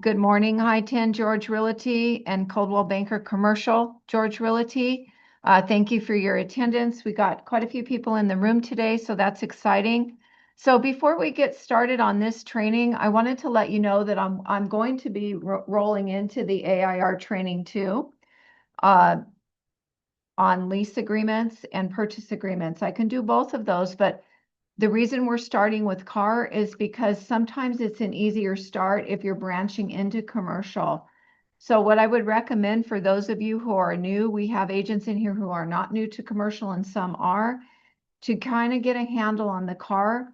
Good morning, High-10 George Realty and Coldwell Banker Commercial George Realty. Thank you for your attendance. We got quite a few people in the room today, so that's exciting. So before we get started on this training, I wanted to let you know that I'm going to be rolling into the AIR training too, on lease agreements and purchase agreements. I can do both of those, but the reason we're starting with car is because sometimes it's an easier start if you're branching into commercial. So what I would recommend for those of you who are new, we have agents in here who are not new to commercial and some are, to kind of get a handle on the car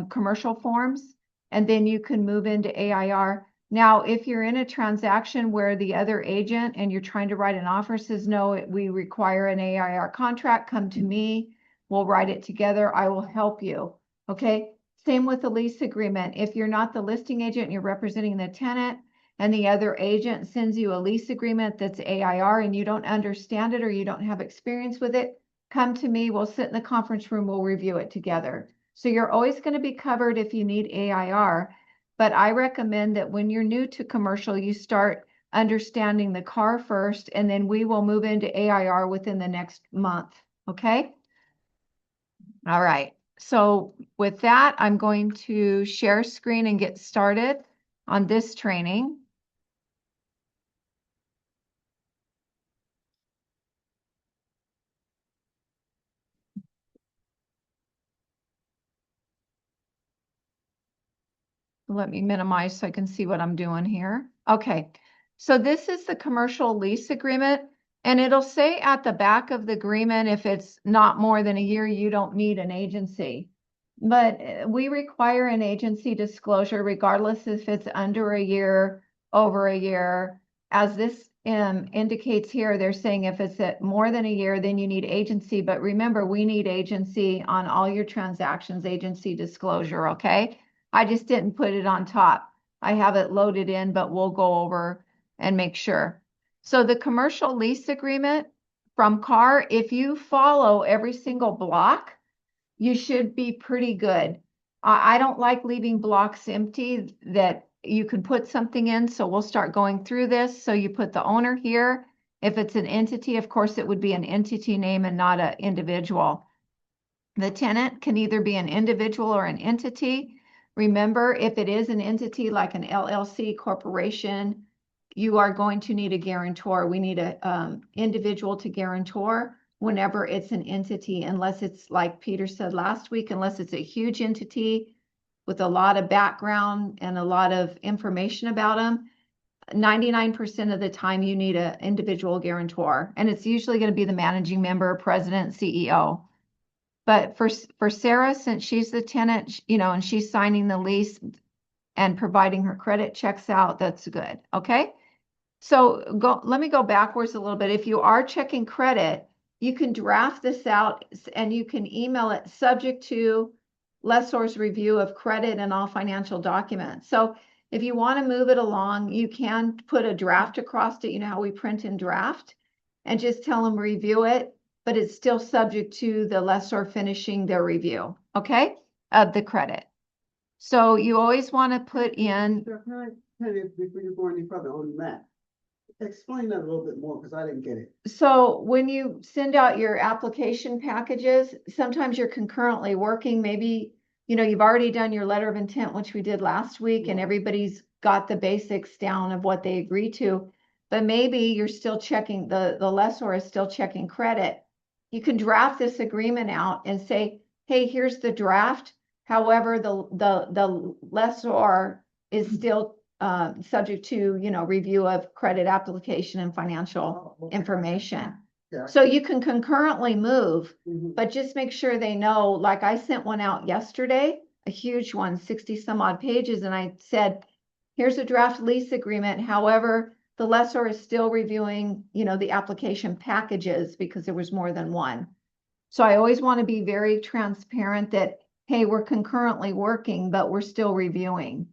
commercial forms, and then you can move into AIR. Now, if you're in a transaction where the other agent and you're trying to write an offer says, no, we require an AIR contract, come to me. We'll write it together. I will help you. Okay. Same with the lease agreement. If you're not the listing agent, you're representing the tenant, and the other agent sends you a lease agreement that's AIR and you don't understand it or you don't have experience with it, come to me. We'll sit in the conference room. We'll review it together. So you're always going to be covered if you need AIR. But I recommend that when you're new to commercial, you start understanding the car first, and then we will move into AIR within the next month. Okay. All right. So with that, I'm going to share screen and get started on this training. Let me minimize so I can see what I'm doing here. Okay. So this is the commercial lease agreement, and it'll say at the back of the agreement, if it's not more than a year, you don't need an agency. But we require an agency disclosure regardless if it's under a year, over a year. As this indicates here, they're saying if it's at more than a year, then you need agency. But remember, we need agency on all your transactions, agency disclosure, okay? I just didn't put it on top. I have it loaded in, but we'll go over and make sure. So the commercial lease agreement from CAR, if you follow every single block, you should be pretty good. I don't like leaving blocks empty that you can put something in. So we'll start going through this. So you put the owner here. If it's an entity, of course, it would be an entity name and not an individual. The tenant can either be an individual or an entity. Remember, if it is an entity like an LLC corporation, you are going to need a guarantor. We need an individual to guarantor whenever it's an entity, unless it's like Peter said last week, unless it's a huge entity with a lot of background and a lot of information about them. 99% of the time you need an individual guarantor, and it's usually going to be the managing member, president, CEO. But for Sarah, since she's the tenant, and she's signing the lease and providing her credit checks out, that's good. Okay. So let me go backwards a little bit. If you are checking credit, you can draft this out and you can email it subject to lessor's review of credit and all financial documents. So if you want to move it along, you can put a draft across it. You know how we print and draft, and just tell them review it, but it's still subject to the lessor finishing their review, okay, of the credit. So you always want to put in. Before you go any further on that, explain that a little bit more because I didn't get it. So when you send out your application packages, sometimes you're concurrently working. Maybe, you've already done your letter of intent, which we did last week, and everybody's got the basics down of what they agree to. But maybe you're still checking, the lessor is still checking credit. You can draft this agreement out and say, hey, here's the draft. However, the lessor is still subject to, review of credit application and financial information. Yeah. So you can concurrently move, but just make sure they know, like I sent one out yesterday, a huge one, 60 some odd pages. And I said, here's a draft lease agreement. However, the lessor is still reviewing, the application packages because there was more than one. So I always want to be very transparent that, hey, we're concurrently working, but we're still reviewing.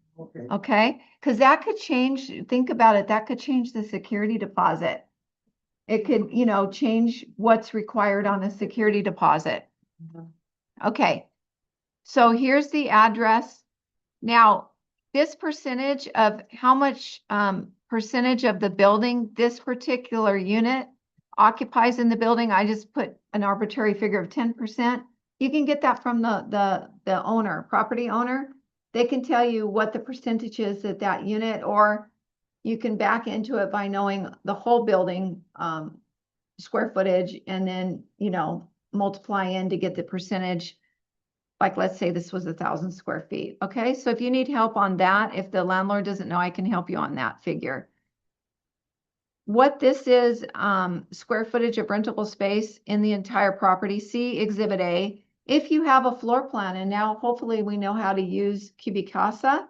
Okay. Because that could change. Think about it. That could change the security deposit. It could, change what's required on a security deposit. Okay. So here's the address. Now, this percentage of how much percentage of the building this particular unit occupies in the building, I just put an arbitrary figure of 10%. You can get that from the owner, property owner. They can tell you what the percentage is at that unit, or you can back into it by knowing the whole building square footage, and then, you know, multiply in to get the percentage. Like, let's say this was 1,000 square feet. Okay, so if you need help on that, if the landlord doesn't know, I can help you on that figure. What this is, square footage of rentable space in the entire property. See Exhibit A. If you have a floor plan, and now hopefully we know how to use Cubicasa,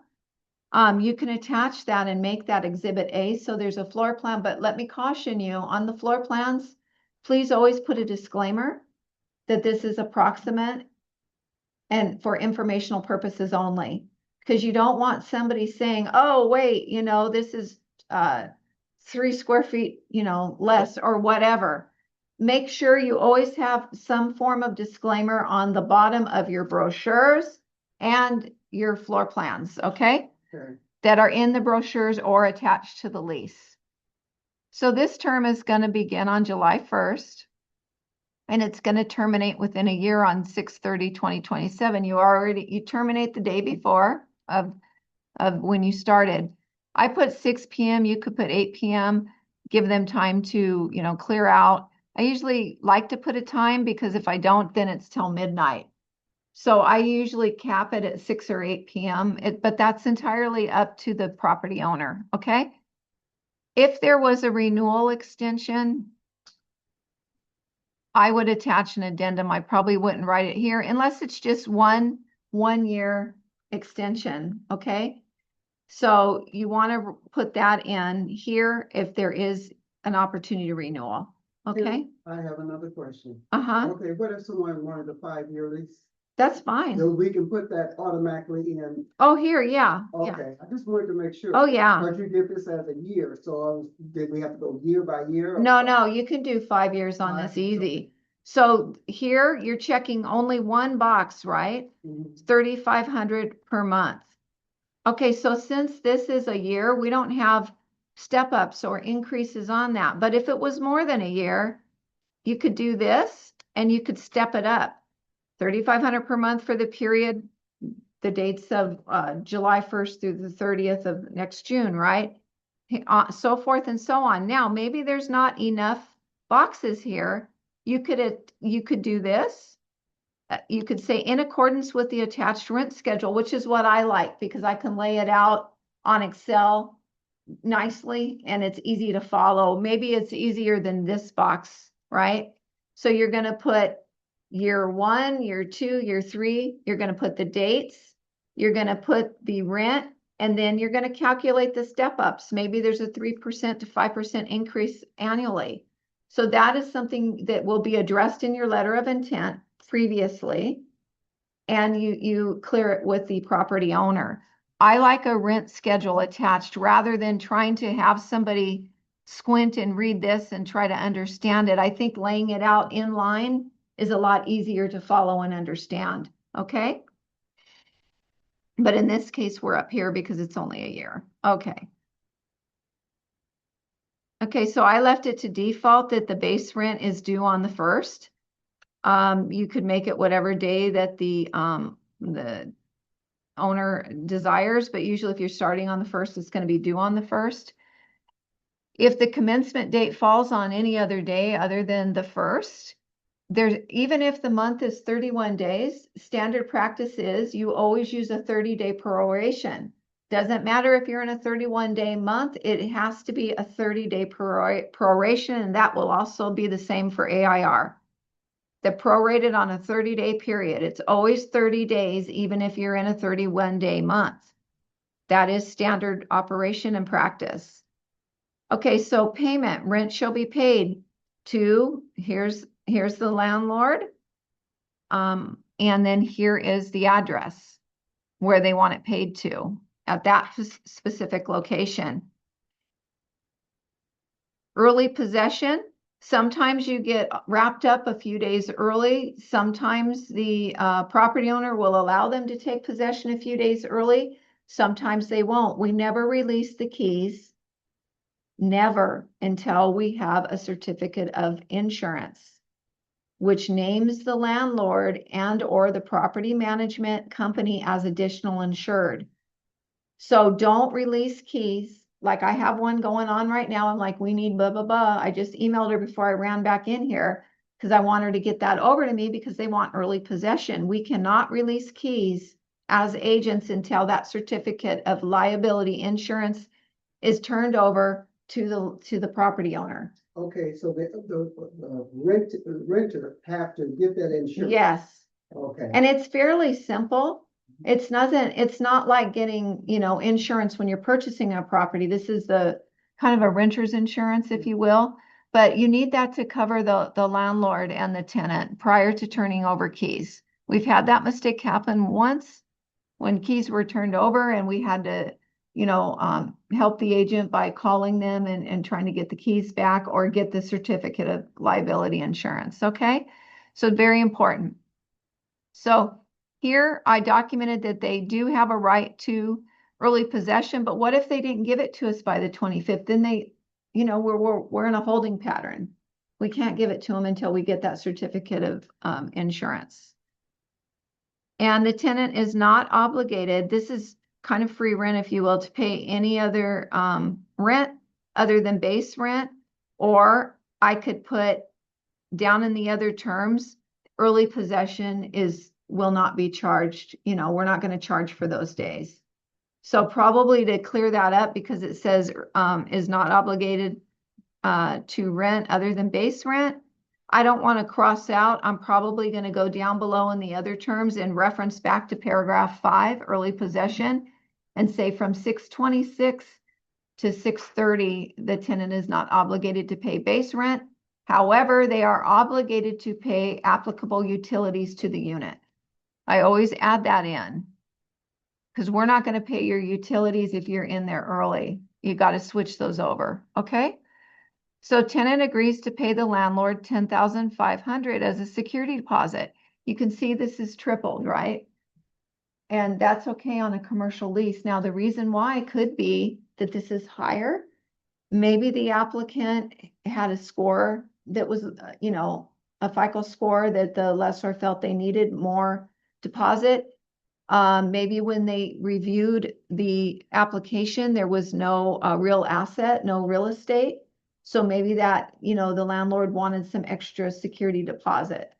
you can attach that and make that Exhibit A. So there's a floor plan, but let me caution you on the floor plans, please always put a disclaimer that this is approximate and for informational purposes only, because you don't want somebody saying, oh, wait, you know, this is 3 square feet, you know, less or whatever. Make sure you always have some form of disclaimer on the bottom of your brochures and your floor plans, okay? Okay. That are in the brochures or attached to the lease. So this term is going to begin on July 1st. And it's going to terminate within a year on 6/30/2027. You terminate the day before of when you started. I put 6 p.m. You could put 8 p.m. Give them time to, you know, clear out. I usually like to put a time, because if I don't, then it's till midnight. So I usually cap it at 6 or 8 p.m. But that's entirely up to the property owner. Okay. If there was a renewal extension, I would attach an addendum. I probably wouldn't write it here unless it's just one year extension. Okay. So you want to put that in here if there is an opportunity renewal. Okay. I have another question. Uh-huh. Okay, what if someone wanted a 5-year lease? That's fine. So we can put that automatically in. Oh, here, yeah. Yeah. Okay, I just wanted to make sure. Oh, yeah. But you did this as a year, so did we have to go year by year? No, you can do 5 years on this easy. So here you're checking only one box, right? Mhm. 3,500 per month. Okay, so since this is a year, we don't have step ups or increases on that. But if it was more than a year, you could do this and you could step it up. 3,500 per month for the period, the dates of July 1st through the 30th of next June, right? So forth and so on. Now, maybe there's not enough boxes here. You could do this. You could say in accordance with the attached rent schedule, which is what I like, because I can lay it out on Excel nicely and it's easy to follow. Maybe it's easier than this box, right? So you're going to put year 1, year 2, year 3. You're going to put the dates. You're going to put the rent, and then you're going to calculate the step ups. Maybe there's a 3% to 5% increase annually. So that is something that will be addressed in your letter of intent previously, and you clear it with the property owner. I like a rent schedule attached rather than trying to have somebody squint and read this and try to understand it. I think laying it out in line is a lot easier to follow and understand. Okay. But in this case, we're up here because it's only a year. Okay. Okay, so I left it to default that the base rent is due on the 1st. You could make it whatever day that the owner desires, but usually if you're starting on the 1st, it's going to be due on the 1st. If the commencement date falls on any other day other than the 1st, even if the month is 31 days, standard practice is you always use a 30-day proration. Doesn't matter if you're in a 31-day month, it has to be a 30-day proration, and that will also be the same for AIR. The prorated on a 30-day period. It's always 30 days, even if you're in a 31-day month. That is standard operation and practice. Okay, so payment, rent shall be paid to, here's the landlord. And then here is the address where they want it paid to at that specific location. Early possession. Sometimes you get wrapped up a few days early. Sometimes the property owner will allow them to take possession a few days early. Sometimes they won't. We never release the keys, never, until we have a certificate of insurance, which names the landlord and or the property management company as additional insured. So don't release keys. Like I have one going on right now. I'm like, we need blah, blah, blah. I just emailed her before I ran back in here because I want her to get that over to me because they want early possession. We cannot release keys as agents until that certificate of liability insurance is turned over to the property owner. Okay, so the renter have to get that insurance? Yes. Okay. And it's fairly simple. It's not like getting, insurance when you're purchasing a property. This is the kind of a renter's insurance, if you will. But you need that to cover the landlord and the tenant prior to turning over keys. We've had that mistake happen once when keys were turned over and we had to, help the agent by calling them and trying to get the keys back or get the certificate of liability insurance. Okay. So very important. So here I documented that they do have a right to early possession, but what if they didn't give it to us by the 25th? Then they, we're in a holding pattern. We can't give it to them until we get that certificate of insurance. And the tenant is not obligated. This is kind of free rent, if you will, to pay any other rent other than base rent, or I could put down in the other terms, early possession will not be charged. We're not going to charge for those days. So probably to clear that up, because it says is not obligated to rent other than base rent, I don't want to cross out. I'm probably going to go down below in the other terms and reference back to paragraph 5, early possession, and say from 6/26 to 6/30, the tenant is not obligated to pay base rent. However, they are obligated to pay applicable utilities to the unit. I always add that in because we're not going to pay your utilities if you're in there early. You got to switch those over. Okay. So tenant agrees to pay the landlord $10,500 as a security deposit. You can see this is tripled, right? And that's okay on a commercial lease. Now, the reason why could be that this is higher. Maybe the applicant had a score that was, a FICO score that the lessor felt they needed more deposit. Maybe when they reviewed the application, there was no real asset, no real estate. So maybe that, the landlord wanted some extra security deposit.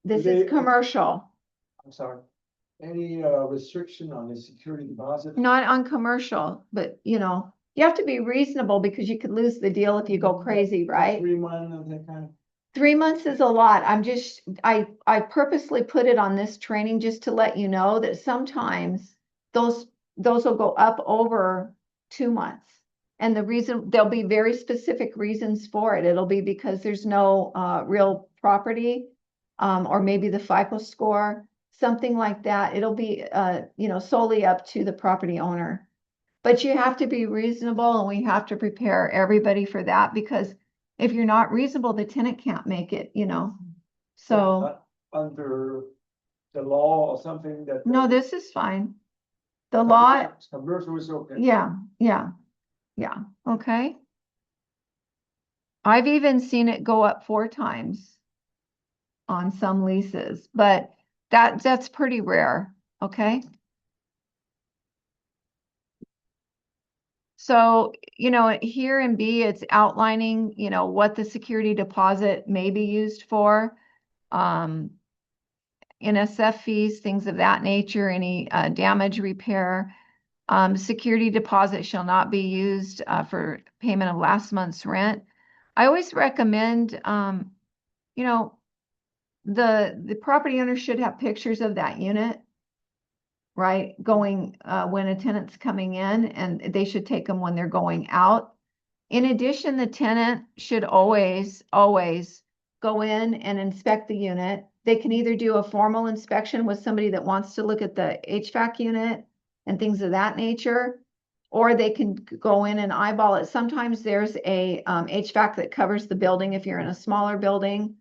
This is commercial. I'm sorry. Any restriction on the security deposit? Not on commercial, but you have to be reasonable because you could lose the deal if you go crazy, right? 3 months of that kind of. 3 months is a lot. I purposely put it on this training just to let you know that sometimes those will go up over 2 months. And the reason, there'll be very specific reasons for it. It'll be because there's no real property, or maybe the FICO score, something like that. It'll be, solely up to the property owner. But you have to be reasonable, and we have to prepare everybody for that, because if you're not reasonable, the tenant can't make it, So. Under the law or something that. No, this is fine. The law. Commercial is okay. Yeah, okay. I've even seen it go up 4 times on some leases, but that's pretty rare, okay? So, here in B, it's outlining, what the security deposit may be used for. NSF fees, things of that nature, any damage repair. Security deposit shall not be used for payment of last month's rent. I always recommend, the property owner should have pictures of that unit, right? Going when a tenant's coming in, and they should take them when they're going out. In addition, the tenant should always go in and inspect the unit. They can either do a formal inspection with somebody that wants to look at the HVAC unit and things of that nature, or they can go in and eyeball it. Sometimes there's a HVAC that covers the building if you're in a smaller building.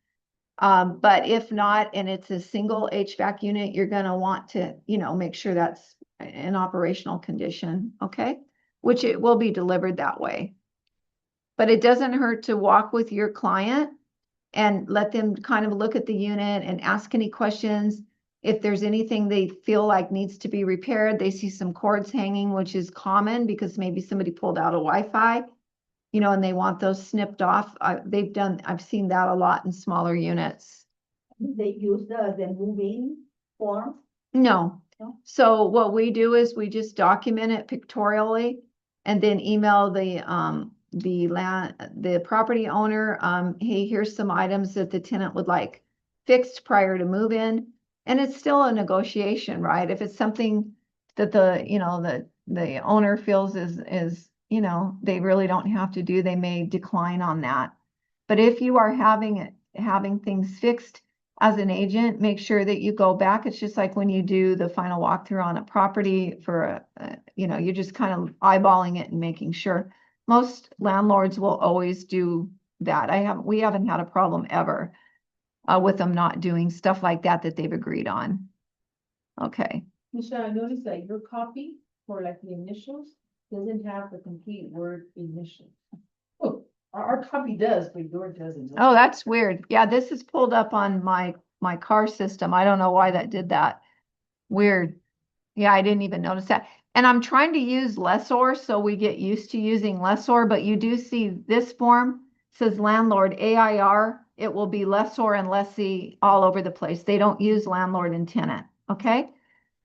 But if not, and it's a single HVAC unit, you're going to want to, make sure that's in operational condition, okay? Which it will be delivered that way. But it doesn't hurt to walk with your client and let them kind of look at the unit and ask any questions. If there's anything they feel like needs to be repaired, they see some cords hanging, which is common because maybe somebody pulled out a Wi-Fi, you know, and they want those snipped off. I've seen that a lot in smaller units. They use the moving form. No. No? So what we do is we just document it pictorially and then email the property owner, hey, here's some items that the tenant would like fixed prior to move in. And it's still a negotiation, right? If it's something that the owner feels is, you know, they really don't have to do, they may decline on that. But if you are having things fixed as an agent, make sure that you go back. It's just like when you do the final walkthrough on a property for you know, you're just kind of eyeballing it and making sure. Most landlords will always do that. We haven't had a problem ever with them not doing stuff like that they've agreed on. Okay. Michelle, I noticed that your copy for like the initials doesn't have the complete word initial. Oh, our copy does, but yours doesn't. Oh, that's weird. Yeah, this is pulled up on my car system. I don't know why that did that. Weird. Yeah, I didn't even notice that. And I'm trying to use lessor so we get used to using lessor, but you do see this form says landlord AIR. It will be lessor and lessee all over the place. They don't use landlord and tenant. Okay.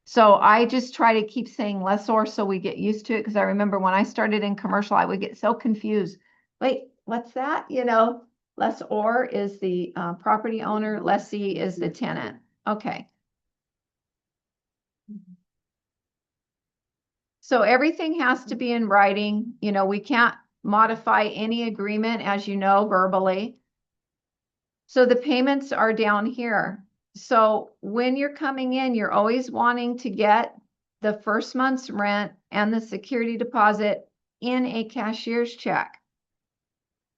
So I just try to keep saying lessor so we get used to it. Because I remember when I started in commercial, I would get so confused. Wait, what's that? You know, lessor is the property owner, lessee is the tenant. Okay. So everything has to be in writing. You know, we can't modify any agreement, as you know, verbally. So the payments are down here. So when you're coming in, you're always wanting to get the first month's rent and the security deposit in a cashier's check.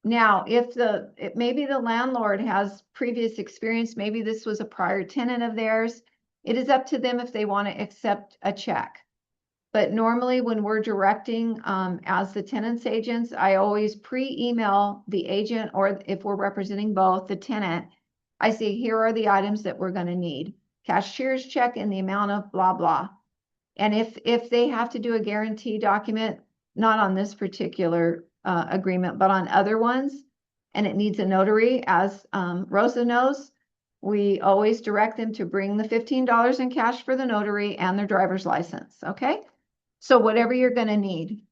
Now, if maybe the landlord has previous experience, maybe this was a prior tenant of theirs, it is up to them if they want to accept a check. But normally when we're directing as the tenant's agents, I always pre-email the agent, or if we're representing both, the tenant, I say, here are the items that we're going to need. Cashier's check in the amount of blah, blah. And if they have to do a guarantee document, not on this particular agreement, but on other ones, and it needs a notary, as Rosa knows, we always direct them to bring the $15 in cash for the notary and their driver's license, okay? So whatever you're gonna need.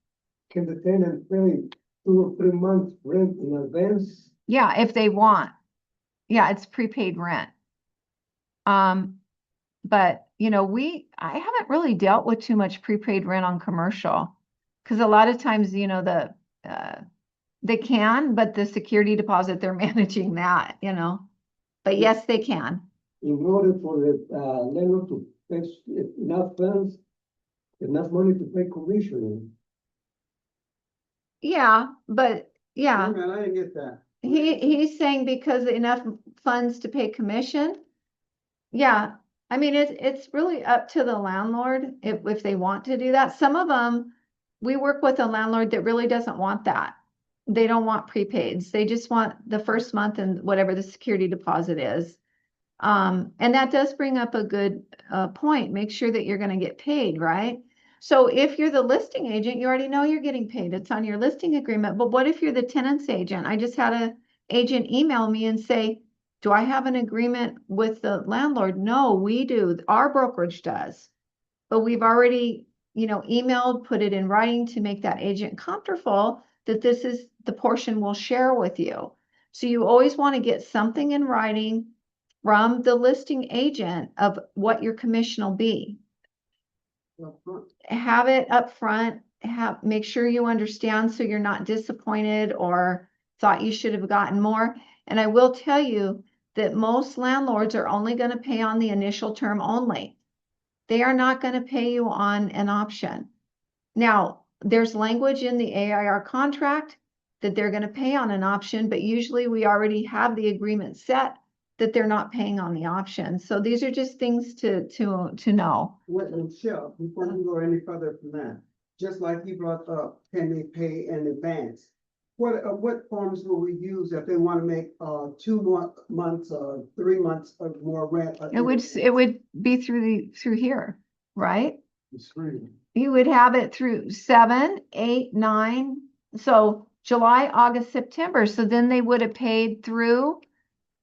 Can the tenant pay 2 or 3 months rent in advance? Yeah, if they want. Yeah, it's prepaid rent. But you know, I haven't really dealt with too much prepaid rent on commercial, because a lot of times, you know, they can, but the security deposit, they're managing that, you know. But yes, they can. In order for the landlord to pay enough funds, enough money to pay commission. Yeah, but yeah. Wait a minute, I didn't get that. He's saying because enough funds to pay commission. Yeah, I mean, it's really up to the landlord if they want to do that. Some of them, we work with a landlord that really doesn't want that. They don't want prepaids. They just want the first month and whatever the security deposit is. And that does bring up a good point. Make sure that you're going to get paid, right? So if you're the listing agent, you already know you're getting paid. It's on your listing agreement. But what if you're the tenant's agent? I just had an agent email me and say, do I have an agreement with the landlord? No, we do. Our brokerage does. But we've already, you know, emailed, put it in writing to make that agent comfortable that this is the portion we'll share with you. So you always want to get something in writing from the listing agent of what your commission will be. Have it up front, make sure you understand so you're not disappointed or thought you should have gotten more. And I will tell you that most landlords are only going to pay on the initial term only. They are not going to pay you on an option. Now, there's language in the AIR contract that they're going to pay on an option, but usually we already have the agreement set that they're not paying on the option. So these are just things to know. What, Michelle, before you go any further from that, just like you brought up, can they pay in advance? What forms will we use if they want to make, 2 more months or 3 months of more rent? It would be through here, right? It's free. You would have it through 7, 8, 9. So July, August, September. So then they would have paid through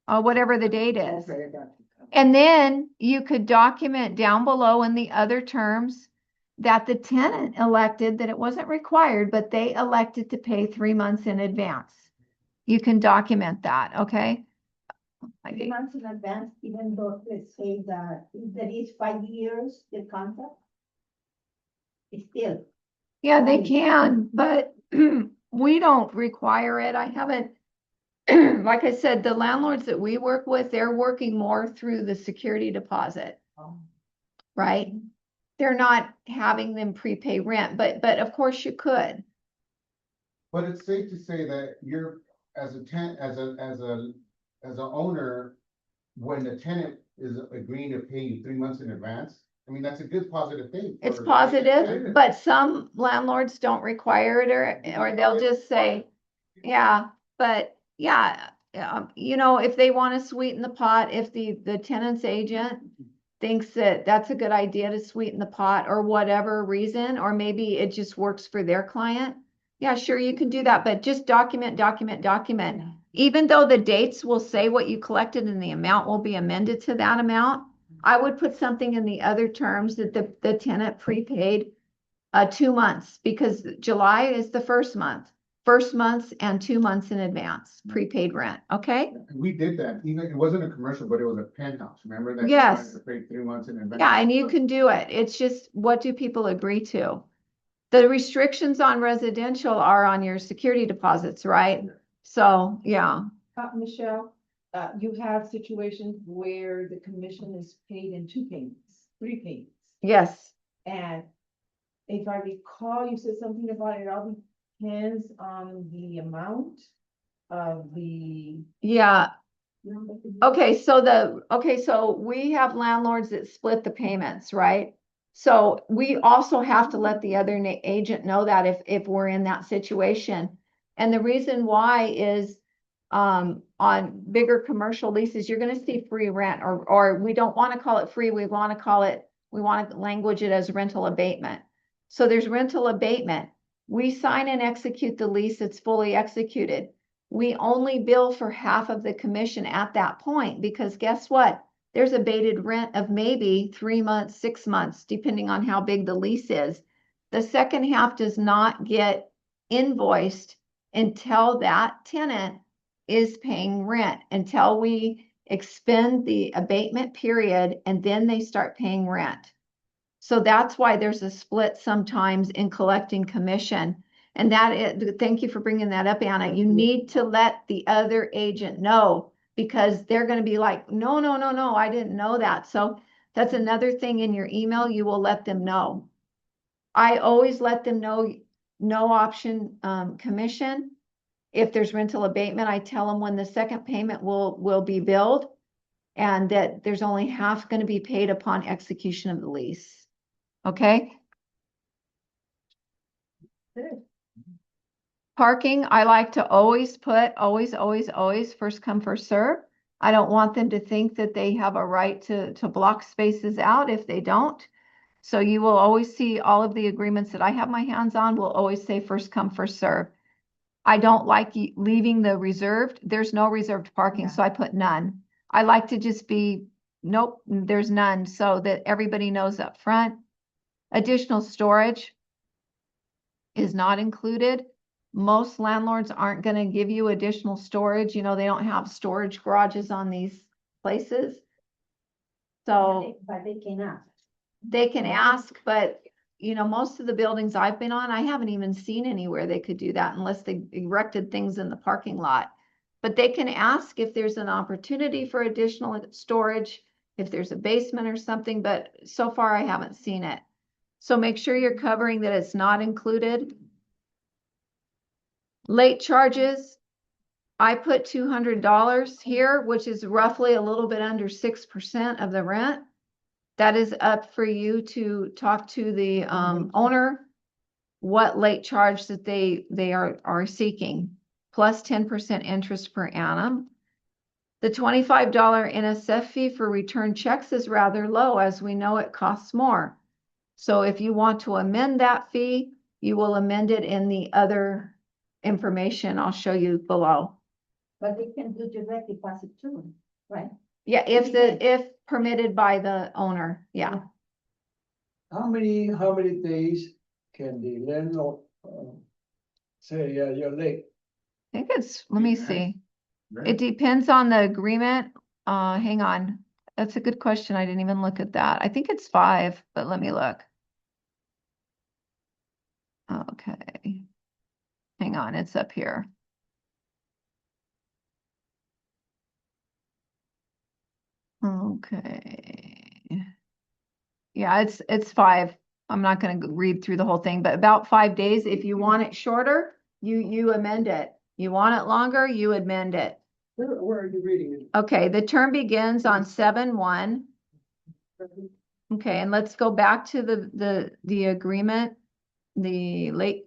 whatever the date is. Okay, I got you. And then you could document down below in the other terms that the tenant elected that it wasn't required, but they elected to pay 3 months in advance. You can document that, okay? 3 months in advance, even though, let's say that if there is 5 years, the contract. It's still, Yeah, they Right. can, but we don't require it. I haven't, like I said, the landlords that we work with, they're working more through the security deposit, right? They're not having them prepay rent, but of course you could. But it's safe to say that you're, as a owner, when the tenant is agreeing to pay you 3 months in advance, I mean, that's a good positive thing. It's for- positive, but some landlords don't require it or they'll just say, yeah, but yeah, you know, if they want to sweeten the pot, if the tenant's agent thinks that that's a good idea to sweeten the pot or whatever reason, or maybe it just works for their client. Yeah, sure, you can do that, but just document. Even though the dates will say what you collected and the amount will be amended to that amount, I would put something in the other terms that the tenant prepaid 2 months, because July is the first month and 2 months in advance, prepaid rent, okay? We did that, even, it wasn't a commercial, but it was a penthouse, remember that? you Yes. wanted to pay 3 months in advance? Yeah, and you can do it. It's just, what do people agree to? The restrictions on residential are on your security deposits, right? So, yeah, Michelle, you have situations where the commission is paid in 2 payments, 3 payments. yes, And if I recall, you said something about it all depends on the amount of the. yeah. Okay, so we have landlords that split the payments, right? So we also have to let the other agent know that if we're in that situation. And the reason why is, on bigger commercial leases, you're gonna see free rent, or we don't wanna call it free, we wanna language it as rental abatement. So there's rental abatement. We sign and execute the lease, it's fully executed. We only bill for half of the commission at that point, because guess what? There's abated rent of maybe 3 months, 6 months, depending on how big the lease is. The second half does not get invoiced until that tenant is paying rent, until we expend the abatement period, and then they start paying rent. So that's why there's a split sometimes in collecting commission. And thank you for bringing that up, Anna. You need to let the other agent know, because they're going to be like, no, I didn't know that. So that's another thing in your email, you will let them know. I always let them know no option commission. If there's rental abatement, I tell them when the second payment will be billed, and that there's only half going to be paid upon execution of the lease. Okay? Good. Parking, I like to always put, always, first come, first serve. I don't want them to think that they have a right to block spaces out if they don't. So you will always see all of the agreements that I have my hands on will always say first come, first serve. I don't like leaving the reserved. There's no reserved parking, so I put none. I like to just be, nope, there's none, so that everybody knows up front. Additional storage is not included. Most landlords aren't going to give you additional storage. You know, they don't have storage garages on these places. So But they can ask. they can ask, but you know, most of the buildings I've been on, I haven't even seen anywhere they could do that unless they erected things in the parking lot. But they can ask if there's an opportunity for additional storage, if there's a basement or something, but so far I haven't seen it. So make sure you're covering that it's not included. Late charges, I put $200 here, which is roughly a little bit under 6% of the rent. That is up for you to talk to the owner, what late charge that they are seeking, plus 10% interest per annum. The $25 NSF fee for return checks is rather low, as we know it costs more. So if you want to amend that fee, you will amend it in the other information I'll show you below. But they can do direct deposit too, right? Yeah, if permitted by the owner, yeah. How many days can the landlord, say, yeah, you're late? I think it's, let me Right. see. Right? It depends on the agreement. Hang on. That's a good question. I didn't even look at that. I think it's 5, but let me look. Okay. Hang on, it's up here. Okay. Yeah, it's 5. I'm not going to read through the whole thing, but about 5 days. If you want it shorter, you amend it. You want it longer, you amend it. Where are you reading it? Okay, the term begins on 7/1. Okay, and let's go back to the agreement, the late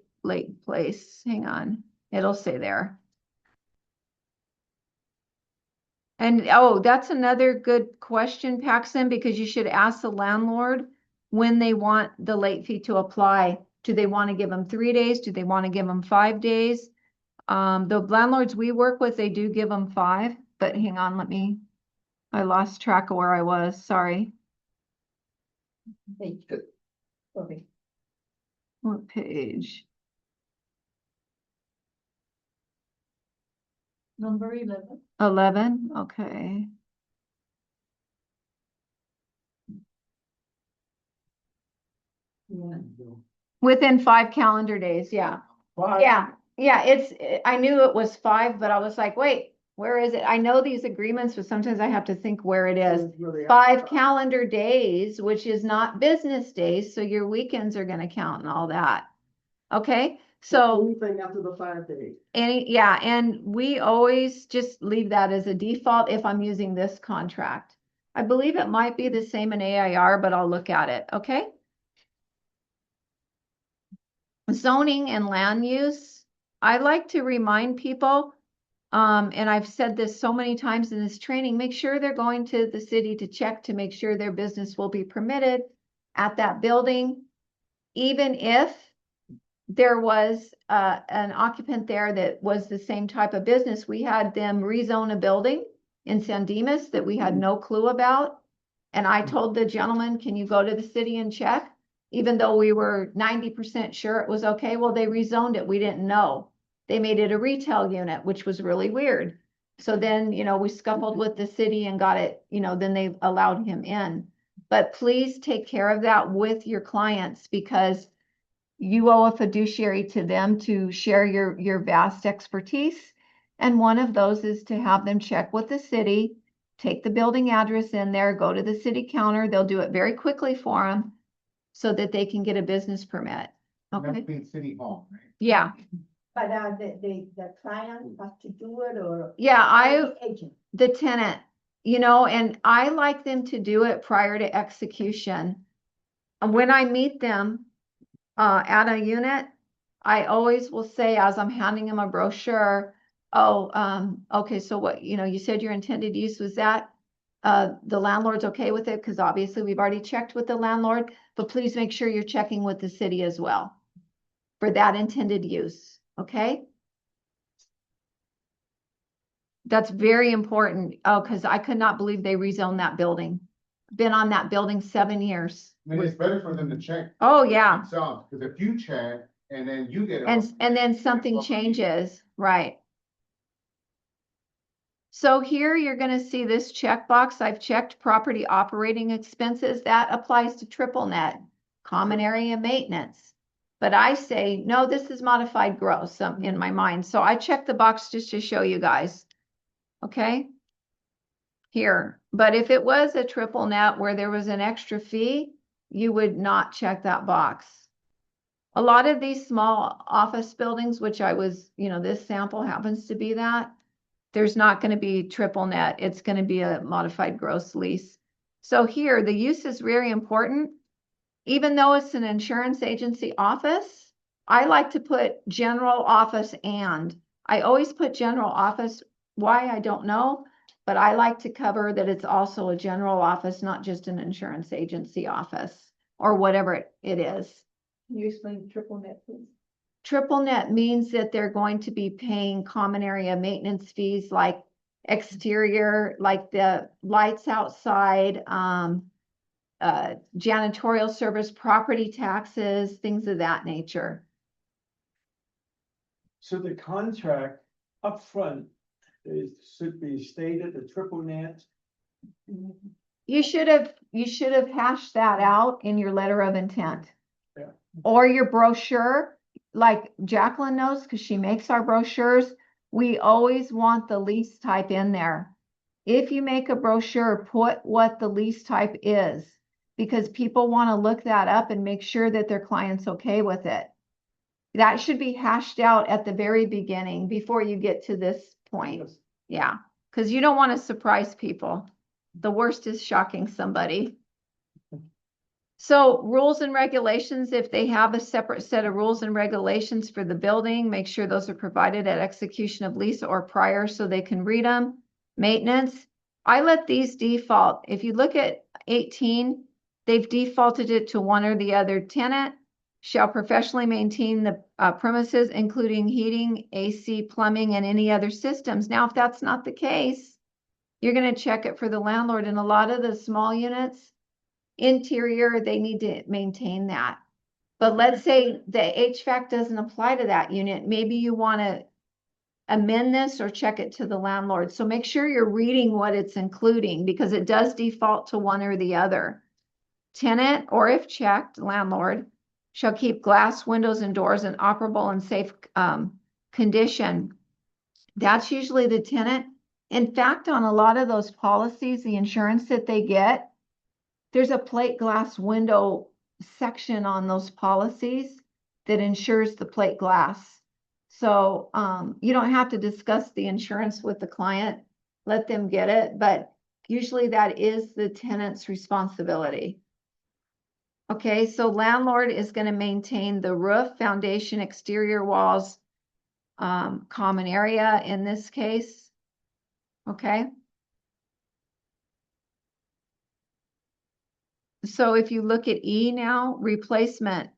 place. Hang on, it'll say there. And oh, that's another good question, Paxton, because you should ask the landlord when they want the late fee to apply. Do they want to give them 3 days? Do they want to give them 5 days? The landlords we work with, they do give them 5, but hang on, I lost track of where I was, sorry. Thank you. Okay. What page? Number 11. 11, okay. Yeah. Within 5 calendar days, yeah. Five? Yeah, I knew it was 5, but I was like, wait, where is it? I know these agreements, but sometimes I have to think where it is. It's really 5 calendar days, which is not business days, so your weekends are gonna count and all that. Okay, so Anything after the 5 days. yeah, and we always just leave that as a default if I'm using this contract. I believe it might be the same in AIR, but I'll look at it, okay? Zoning and land use. I like to remind people, and I've said this so many times in this training, make sure they're going to the city to check to make sure their business will be permitted at that building. Even if there was an occupant there that was the same type of business, we had them rezone a building in San Dimas that we had no clue about. And I told the gentleman, can you go to the city and check? Even though we were 90% sure it was okay. Well, they rezoned it. We didn't know. They made it a retail unit, which was really weird. So then, we scuffled with the city and got it, then they allowed him in. But please take care of that with your clients, because you owe a fiduciary to them to share your vast expertise. And one of those is to have them check with the city, take the building address in there, go to the city counter. They'll do it very quickly for them so that they can get a business permit. That's Okay. being City Hall, right? Yeah. But the client has to do it, or? Yeah. The agent. The tenant, and I like them to do it prior to execution. And when I meet them at a unit, I always will say, as I'm handing them a brochure, okay, so what, you said your intended use was that, the landlord's okay with it, because obviously we've already checked with the landlord, but please make sure you're checking with the city as well for that intended use, okay? That's very important. Oh, because I could not believe they rezoned that building. Been on that building 7 years. I mean, it's better for them to check Oh, yeah. themselves, because if you check and then you get. And then something changes, right? So here you're going to see this checkbox. I've checked property operating expenses. That applies to triple net, common area maintenance. But I say, no, this is modified gross in my mind. So I checked the box just to show you guys. Okay. Here, but if it was a triple net where there was an extra fee, you would not check that box. A lot of these small office buildings, which I was, this sample happens to be that, There's not going to be triple net. It's going to be a modified gross lease. So here, the use is very important. Even though it's an insurance agency office, I like to put general office and. I always put general office. Why, I don't know, but I like to cover that it's also a general office, not just an insurance agency office or whatever it is. Can you explain triple net, please? Triple net means that they're going to be paying common area maintenance fees like exterior, like the lights outside, janitorial service, property taxes, things of that nature. So the contract upfront should be stated a triple net. You should have hashed that out in your letter of intent. Yeah. Or your brochure, like Jacqueline knows, because she makes our brochures. We always want the lease type in there. If you make a brochure, put what the lease type is, because people want to look that up and make sure that their client's okay with it. That should be hashed out at the very beginning before you get to this point. Yes. Yeah, because you don't want to surprise people. The worst is shocking somebody. So rules and regulations, if they have a separate set of rules and regulations for the building, make sure those are provided at execution of lease or prior so they can read them. Maintenance, I let these default. If you look at 18, they've defaulted it to one or the other. Tenant shall professionally maintain the premises, including heating, AC, plumbing, and any other systems. Now, if that's not the case, you're going to check it for the landlord. And a lot of the small units, interior, they need to maintain that. But let's say the HVAC doesn't apply to that unit. Maybe you want to amend this or check it to the landlord. So make sure you're reading what it's including, because it does default to one or the other. Tenant, or if checked, landlord, shall keep glass, windows, and doors in operable and safe condition. That's usually the tenant. In fact, on a lot of those policies, the insurance that they get, there's a plate glass window section on those policies that insures the plate glass. So you don't have to discuss the insurance with the client, let them get it, but usually that is the tenant's responsibility. Okay, so landlord is going to maintain the roof, foundation, exterior walls, common area in this case. Okay. So if you look at E now, replacement,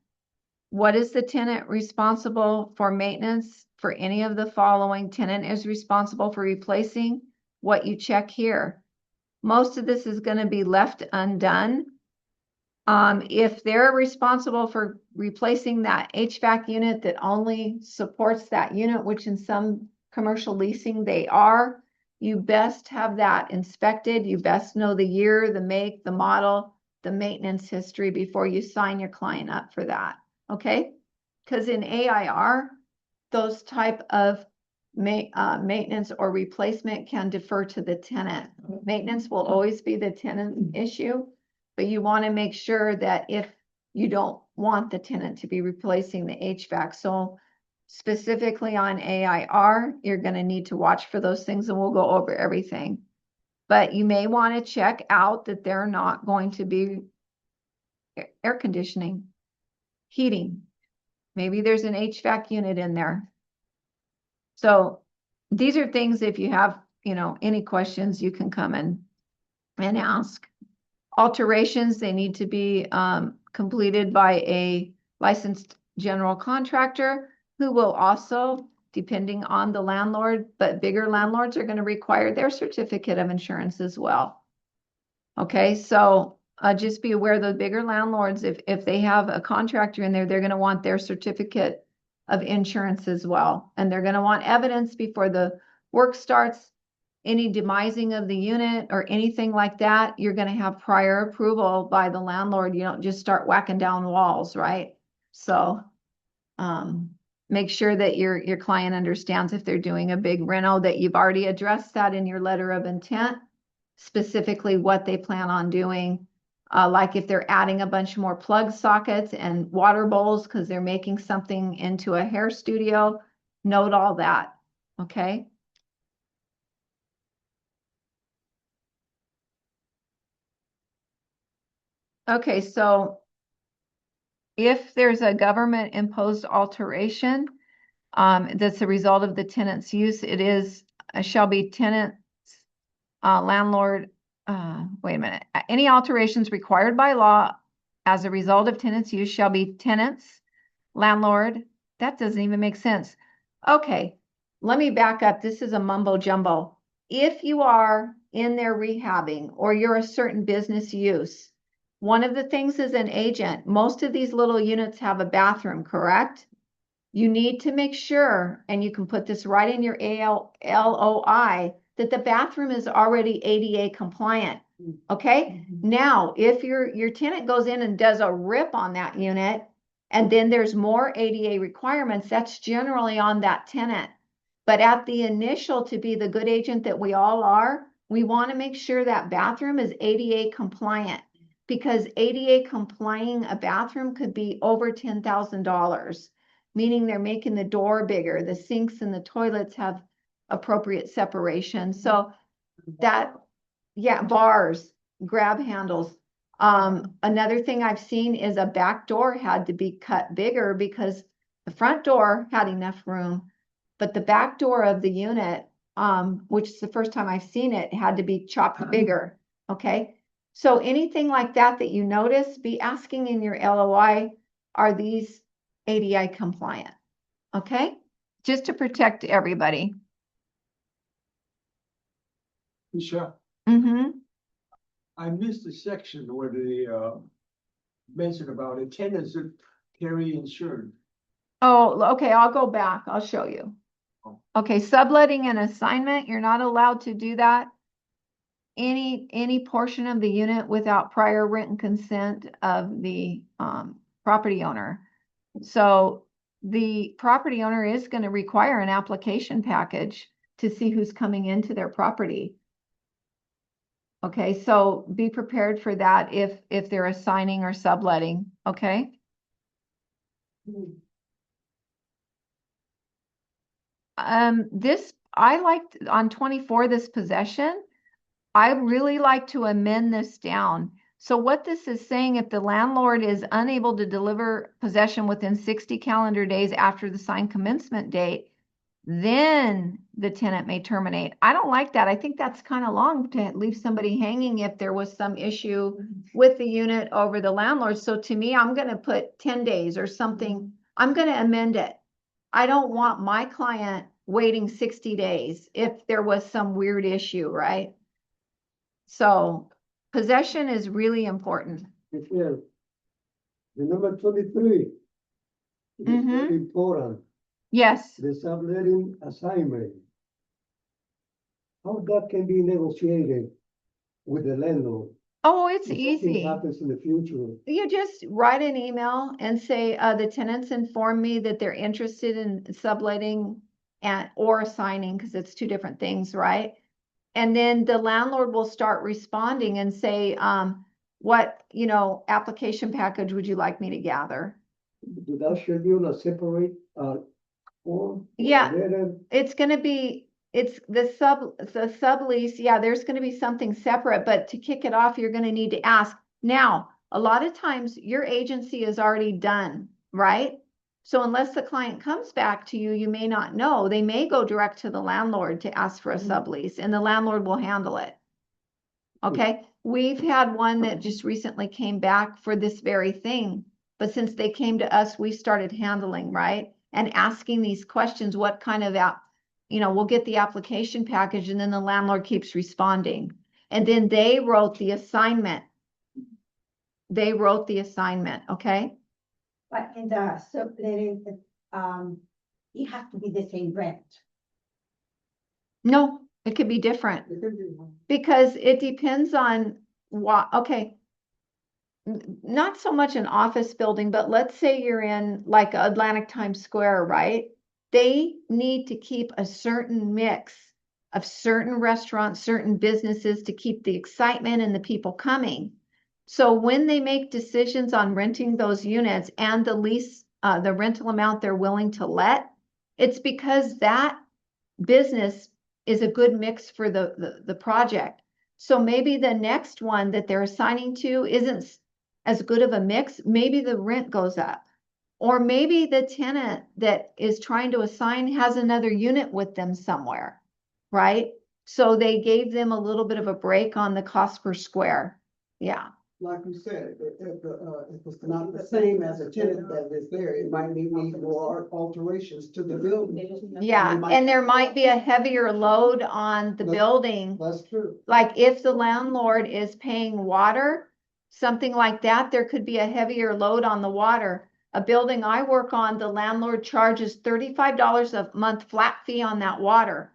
what is the tenant responsible for maintenance for any of the following? Tenant is responsible for replacing what you check here. Most of this is going to be left undone. If they're responsible for replacing that HVAC unit that only supports that unit, which in some commercial leasing they are, you best have that inspected. You best know the year, the make, the model, the maintenance history before you sign your client up for that. Okay? Because in AIR, those type of maintenance or replacement can defer to the tenant. Maintenance will always be the tenant's issue, but you want to make sure that if you don't want the tenant to be replacing the HVAC. So specifically on AIR, you're going to need to watch for those things, and we'll go over everything. But you may want to check out that they're not going to be air conditioning, heating. Maybe there's an HVAC unit in there. So these are things, if you have, any questions, you can come in and ask. Alterations, they need to be completed by a licensed general contractor who will also, depending on the landlord, but bigger landlords are going to require their certificate of insurance as well. Okay, so just be aware the bigger landlords, if they have a contractor in there, they're going to want their certificate of insurance as well. And they're going to want evidence before the work starts. Any demising of the unit or anything like that, you're going to have prior approval by the landlord. You don't just start whacking down walls, right? So make sure that your client understands if they're doing a big reno, that you've already addressed that in your letter of intent, specifically what they plan on doing. Like if they're adding a bunch more plug sockets and water bowls because they're making something into a hair studio, note all that, okay? Okay, so if there's a government imposed alteration, that's a result of the tenant's use, it is, shall be tenants, landlord, wait a minute. Any alterations required by law as a result of tenant's use shall be tenants, landlord. That doesn't even make sense. Okay, let me back up. This is a mumbo jumbo. If you are in there rehabbing or you're a certain business use, one of the things as an agent, most of these little units have a bathroom, correct? You need to make sure, and you can put this right in your LOI, that the bathroom is already ADA compliant. Okay? Now, if your tenant goes in and does a rip on that unit, and then there's more ADA requirements, that's generally on that tenant. But at the initial, to be the good agent that we all are, we want to make sure that bathroom is ADA compliant, because ADA complying a bathroom could be over $10,000, meaning they're making the door bigger, the sinks and the toilets have appropriate separation. So that, yeah, bars, grab handles. Another thing I've seen is a back door had to be cut bigger because the front door had enough room, but the back door of the unit, which is the first time I've seen it, had to be chopped bigger. Okay. So anything like that that you notice, be asking in your LOI, are these ADI compliant? Okay. Just to protect everybody. Michelle, Mm-hmm. I missed the section where they, mentioned about it, tenants that carry insurance. Oh, okay, I'll go back. I'll show you. Okay, subletting an assignment, you're not allowed to do that. Any portion of the unit without prior written consent of the property owner. So the property owner is going to require an application package to see who's coming into their property. Okay, so be prepared for that if they're assigning or subletting, okay? This, I liked on 24, this possession, I really like to amend this down. So what this is saying, if the landlord is unable to deliver possession within 60 calendar days after the signed commencement date, then the tenant may terminate. I don't like that. I think that's kind of long to leave somebody hanging if there was some issue with the unit over the landlord. So to me, I'm going to put 10 days or something. I'm going to amend it. I don't want my client waiting 60 days if there was some weird issue, right? So possession is really important. Michelle, the number 23. Is very important, Yes. the subletting assignment. How that can be negotiated with the landlord? Oh, it's If something easy. happens in the future. You just write an email and say, the tenants inform me that they're interested in subletting or assigning, because it's two different things, right? And then the landlord will start responding and say, what, application package would you like me to gather? Do that schedule a separate, form? Yeah. Letter? It's gonna be, it's the sublease, yeah, there's gonna be something separate, but to kick it off, you're gonna need to ask. Now, a lot of times your agency is already done, right? So unless the client comes back to you, you may not know. They may go direct to the landlord to ask for a sublease and the landlord will handle it. Okay, we've had one that just recently came back for this very thing, but since they came to us, we started handling, right? And asking these questions, what kind of we'll get the application package and then the landlord keeps responding. And then they wrote the assignment. Okay? But in the subletting, it has to be the same rent. No, it could be different because it depends on what, okay. Not so much an office building, but let's say you're in like Atlantic Times Square, right? They need to keep a certain mix of certain restaurants, certain businesses to keep the excitement and the people coming. So when they make decisions on renting those units and the lease, the rental amount they're willing to let, it's because that business is a good mix for the project. So maybe the next one that they're assigning to isn't as good of a mix, maybe the rent goes up. Or maybe the tenant that is trying to assign has another unit with them somewhere, right? So they gave them a little bit of a break on the cost per square. Yeah, Like you said, if it's not the same as a tenant that is there, it might need more alterations to the building. yeah, and there might be a heavier load on the building. That's true. Like if the landlord is paying water, something like that, there could be a heavier load on the water. A building I work on, the landlord charges $35 a month flat fee on that water.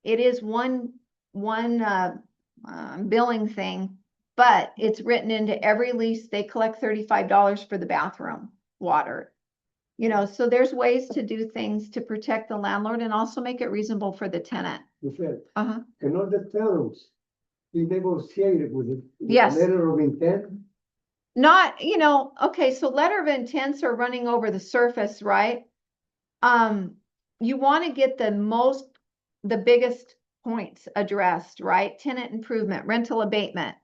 It is one billing thing, but it's written into every lease. They collect $35 for the bathroom water. You know, so there's ways to do things to protect the landlord and also make it reasonable for the tenant. You said, Uh-huh. can all the tenants be negotiated with a Yes. letter of intent? Not, you know, okay, so letter of intents are running over the surface, right? You want to get the biggest points addressed, right? Tenant improvement, rental abatement,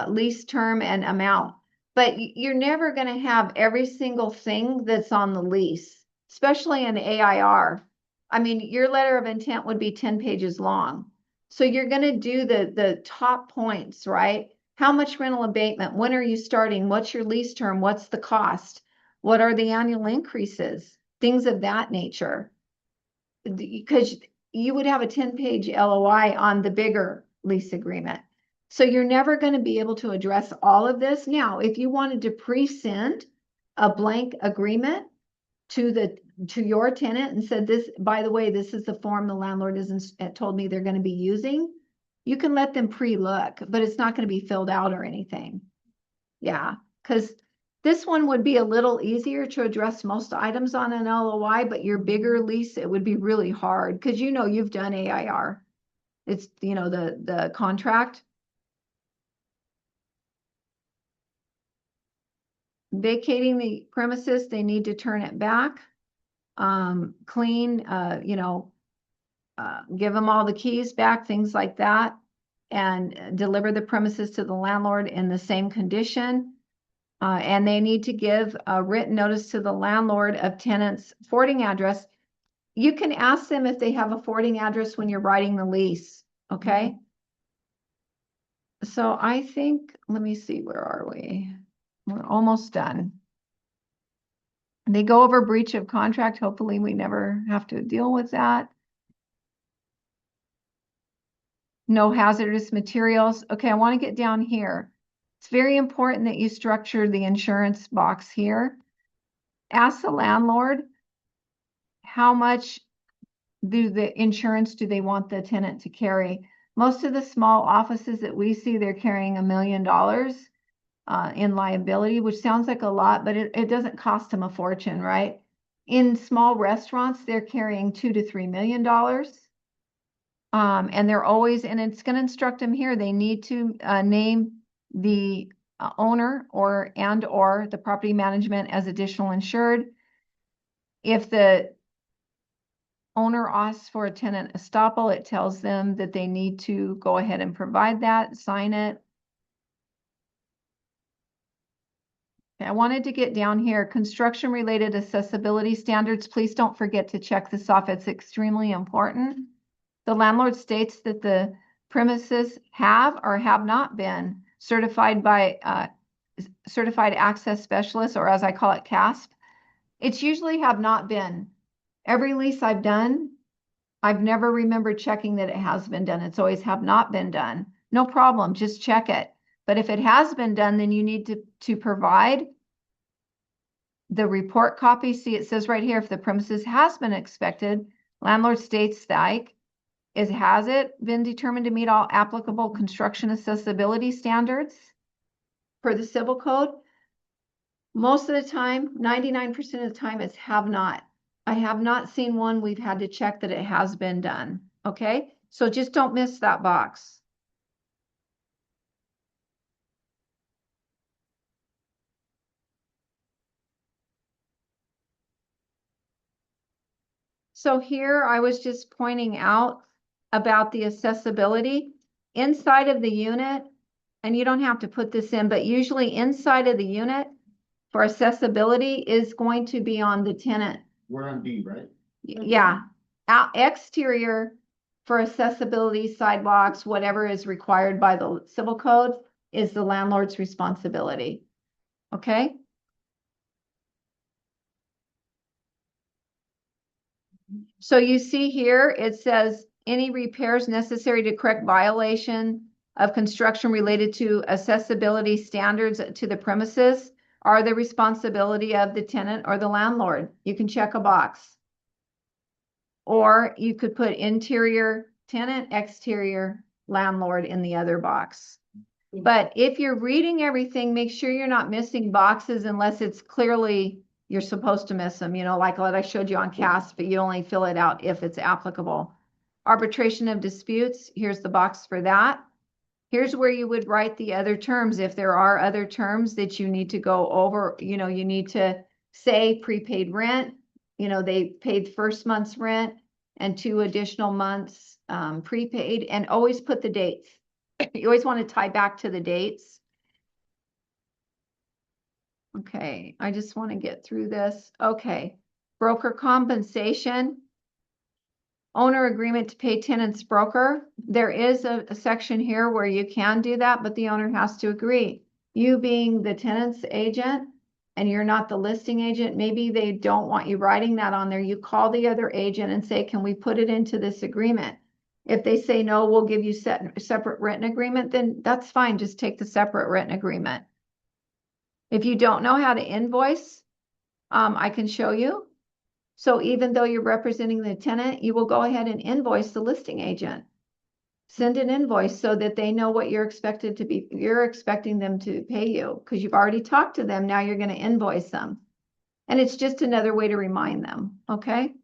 lease term and amount. But you're never going to have every single thing that's on the lease, especially in AIR. I mean, your letter of intent would be 10 pages long. So you're going to do the top points, right? How much rental abatement? When are you starting? What's your lease term? What's the cost? What are the annual increases? Things of that nature. Because you would have a 10-page LOI on the bigger lease agreement. So you're never going to be able to address all of this. Now, if you wanted to pre-send a blank agreement to your tenant and said this, by the way, this is the form the landlord told me they're going to be using, you can let them pre-look, but it's not going to be filled out or anything. Yeah, because this one would be a little easier to address most items on an LOI, but your bigger lease, it would be really hard because you know you've done AIR. It's, you know, the contract. Vacating the premises, they need to turn it back. Clean, you know, give them all the keys back, things like that, and deliver the premises to the landlord in the same condition. And they need to give a written notice to the landlord of tenant's forwarding address. You can ask them if they have a forwarding address when you're writing the lease, okay? So I think, let me see, where are we? We're almost done. They go over breach of contract. Hopefully we never have to deal with that. No hazardous materials. Okay, I want to get down here. It's very important that you structure the insurance box here. Ask the landlord, how much do they want the tenant to carry? Most of the small offices that we see, they're carrying $1 million in liability, which sounds like a lot, but it doesn't cost them a fortune, right? In small restaurants, they're carrying $2 to $3 million. And they're always, and it's going to instruct them here, they need to name the owner or the property management as additional insured. If the owner asks for a tenant estoppel, it tells them that they need to go ahead and provide that, sign it. I wanted to get down here, construction related accessibility standards. Please don't forget to check this off. It's extremely important. The landlord states that the premises have or have not been certified by certified access specialists, or as I call it, CASP. It's usually have not been. Every lease I've done, I've never remembered checking that it has been done. It's always have not been done. No problem, just check it. But if it has been done, then you need to provide the report copy. See, it says right here, if the premises has been inspected, landlord states that has it been determined to meet all applicable construction accessibility standards for the civil code? Most of the time, 99% of the time, it's have not. I have not seen one we've had to check that it has been done. Okay, so just don't miss that box. So here I was just pointing out about the accessibility inside of the unit. and you don't have to put this in, but usually inside of the unit for accessibility is going to be on the tenant. We're on D, right? Yeah, exterior for accessibility, sidewalks, whatever is required by the civil code is the landlord's responsibility. Okay? So you see here, it says any repairs necessary to correct violation of construction related to accessibility standards to the premises are the responsibility of the tenant or the landlord. You can check a box. Or you could put interior tenant, exterior landlord in the other box. But if you're reading everything, make sure you're not missing boxes unless it's clearly you're supposed to miss them, you know, like what I showed you on CAS, but you only fill it out if it's applicable. Arbitration of disputes, here's the box for that. Here's where you would write the other terms. If there are other terms that you need to go over, you know, you need to say prepaid rent, you know, they paid first month's rent and 2 additional months prepaid, and always put the dates. You always want to tie back to the dates. Okay, I just want to get through this. Okay, broker compensation. Owner agreement to pay tenant's broker. There is a section here where you can do that, but the owner has to agree. You being the tenant's agent and you're not the listing agent, maybe they don't want you writing that on there. You call the other agent and say, can we put it into this agreement? If they say no, we'll give you separate written agreement, then that's fine. Just take the separate written agreement. If you don't know how to invoice, I can show you. So even though you're representing the tenant, you will go ahead and invoice the listing agent. Send an invoice so that they know what you're expected to be, you're expecting them to pay you because you've already talked to them. Now you're going to invoice them. And it's just another way to remind them. Okay.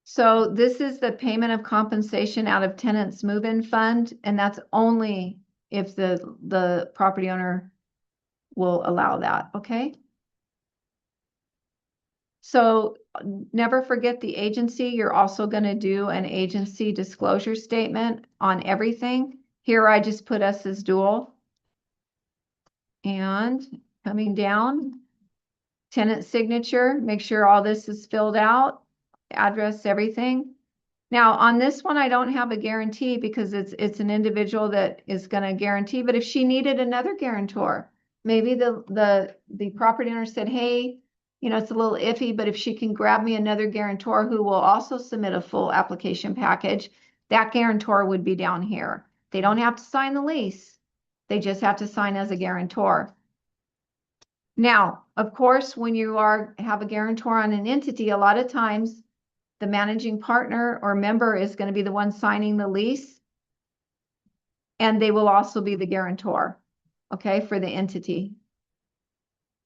So this is the payment of compensation out of tenant's move-in fund. And that's only if the property owner will allow that. Okay. So never forget the agency. You're also going to do an agency disclosure statement on everything. Here I just put us as dual. And coming down, tenant signature, make sure all this is filled out, address, everything. Now on this one, I don't have a guarantee because it's an individual that is going to guarantee, but if she needed another guarantor, maybe the property owner said, hey, you know, it's a little iffy, but if she can grab me another guarantor who will also submit a full application package, that guarantor would be down here. They don't have to sign the lease. They just have to sign as a guarantor. Now, of course, when you have a guarantor on an entity, a lot of times the managing partner or member is going to be the one signing the lease. And they will also be the guarantor, okay, for the entity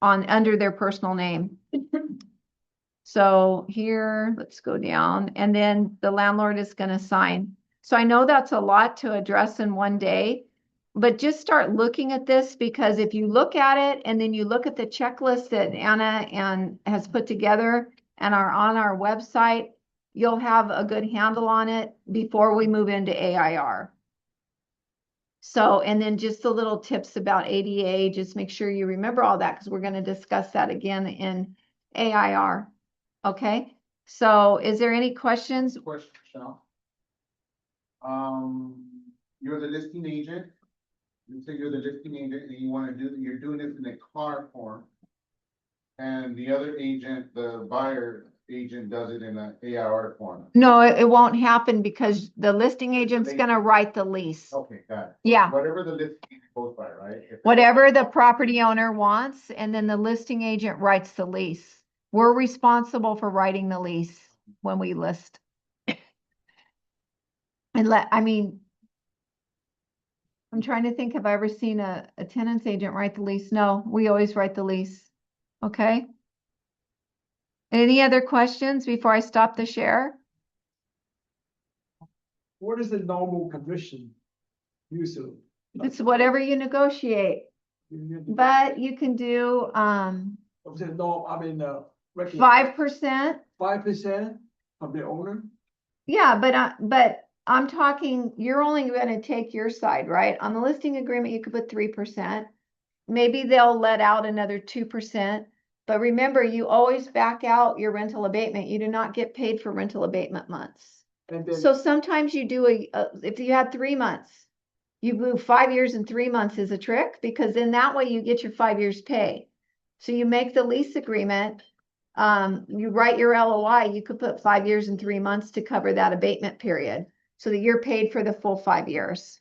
under their personal name. So here, let's go down, and then the landlord is going to sign. So I know that's a lot to address in one day, but just start looking at this, because if you look at it and then you look at the checklist that Anna has put together and are on our website, you'll have a good handle on it before we move into AIR. So, and then just the little tips about ADA, just make sure you remember all that because we're going to discuss that again in AIR. Okay, so is there any questions? Question, Michelle. You're the listing agent. You say you're the listing agent and you want to you're doing this in a car form. And the other agent, the buyer agent, does it in an AIR form. No, it won't happen because the listing agent's going to write the lease. Okay, got it. Yeah. Whatever the listing agent goes by, right? Whatever the property owner wants, and then the listing agent writes the lease. We're responsible for writing the lease when we list. And I mean, I'm trying to think, have I ever seen a tenant's agent write the lease? No, we always write the lease. Okay. Any other questions before I stop the share? What is the normal commission usually? It's whatever you negotiate, but you can do, What's the norm, 5%. 5% of the owner? Yeah, but I'm talking, you're only gonna take your side, right? On the listing agreement, you could put 3%. Maybe they'll let out another 2%. But remember, you always back out your rental abatement. You do not get paid for rental abatement months. And then, So sometimes you do if you had 3 months, you move 5 years and 3 months is a trick, because in that way you get your 5 years pay. So you make the lease agreement, you write your LOI, you could put 5 years and 3 months to cover that abatement period, so that you're paid for the full 5 years.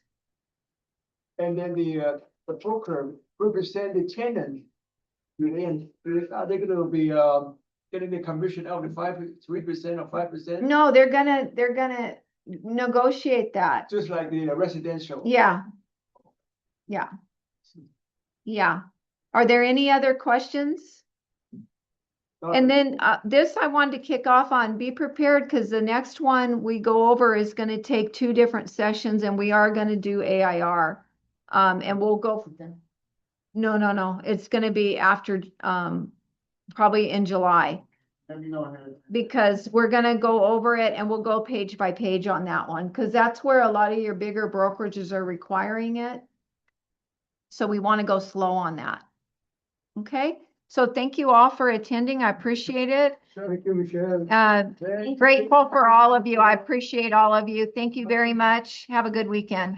and then the broker represent the tenant. Are they gonna be, getting the commission out of 3% or 5%? No, they're gonna negotiate that. Just like the residential? Yeah. Yeah. Yeah. Are there any other questions? And then this I wanted to kick off on, be prepared, because the next one we go over is going to take 2 different sessions, and we are going to do AIR. And we'll go, no, it's going to be after, probably in July, Let me know ahead. because we're going to go over it and we'll go page by page on that one, because that's where a lot of your bigger brokerages are requiring it. So we want to go slow on that. Okay, so thank you all for attending. I appreciate it. Thank you, Michelle. Grateful for all of you. I appreciate all of you. Thank you very much. Have a good weekend.